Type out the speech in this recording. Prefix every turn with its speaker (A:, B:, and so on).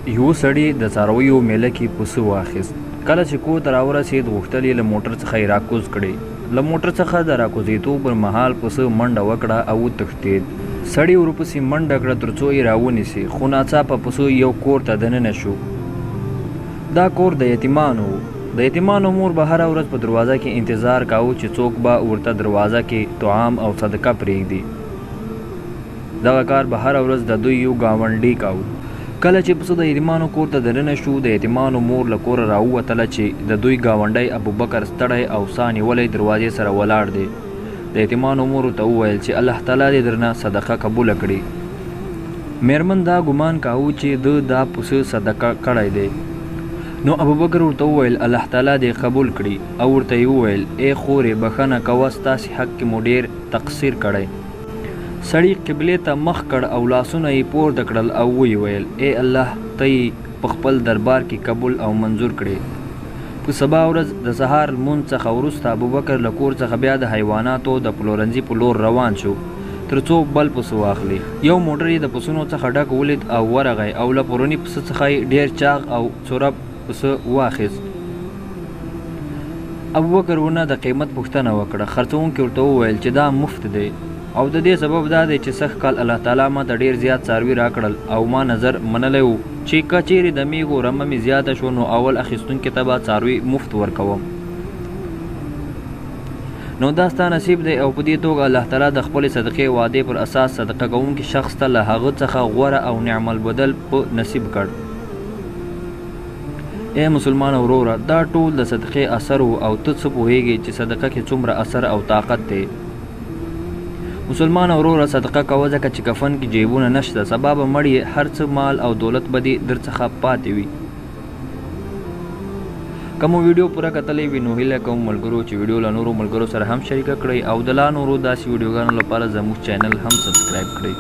A: یو سړي د څارویو میله کې پسه واخیست. کله چې کور ته راورسېد غوښتل یې له موټر څخه یې راکوز کړي. له موټر څخه د راکوزېدو پر مهال پسه منډه وکړه او وتښتېد. سړي ورپسې منډه کړه تر څو یې راونیسي، خو ناڅاپه پسه یو کور ته دننه شو. دا کور د یتیمانو و. د یتیمانو مور به هره ورځ په دروازه کې انتظار کاوه چې څوک به ورته دروازه کې طعام او صدقه پرېږدي. دغه کار به هره ورځ د دوی یو ګاونډي کاوه. کله چې پسه د یتیمانو کور ته دننه شو، د یتیمانو مور له کوره راووتله چې د دوی ګاونډی ابوبکر ستړی او ساه نیولی دروازې سره ولاړ دی. د یتیمانو مور ورته وویل چې الله تعالی دې درنه صدقه قبوله کړي. میرمن دا ګمان کاوه چې ده دا پسه صدقه کړی دی. نو ابوبکر ورته وویل الله تعالی دې قبول کړي، او ورته یې وویل ای خورې بخښنه کوه، ستاسې حق کې مو ډېر تقصیر کړی. سړي قبلې ته مخ کړ او لاسونه یې پورته کړل او ویې ویل ای الله ته یې په خپل دربار کې قبول او منظور کړې. په سبا ورځ د سهار لمونځ څخه وروسته ابوبکر له کور څخه بیا د حیواناتو د پلورنځي په لور روان شو تر څو بل پسه واخلي. یو موټر یې د پسونو څخه ډک ولید او ورغی او له پروني پسه څخه یې ډېر چاغ او څورب پسه واخیست. ابوبکر ونه د قیمت پوښتنه وکړه. خرڅوونکي ورته وویل چې دا مفت دی، او د دې سبب دا دی چې سږ کال الله تعالی ما ته ډېر زیات څاروي راکړل او ما نظر منلی و چې که چیرې د میږو رمه مې زیاته شوه نو اول اخیستونکي ته به څاروي مفت ورکوم. نو دا ستا نصیب دی، او په دې توګه الله تعالی د خپلې صدقې وعدې پر اساس صدقه کوونکي شخص ته له هغه څخه غوره او نعم البدل په نصیب کړ. ای مسلمان وروره، دا ټول د صدقې اثر و او ته څه پوهیږې چې صدقه کې څومره اثر او طاقت دی. مسلمان وروره صدقه کوه، ځکه چې کفن کې جیبونه نشته، سبا به مړ یې، هر څه مال او دولت به دې در څخه پاتې وي. که مو ویډیو پوره کتلی وي نو هیله کوم ملګرو چې ویډیو له نورو ملګرو سره هم شریکه کړئ او د لا نورو داسې ویډیوګانو لپاره زموږ چینل هم سبسکرایب کړئ.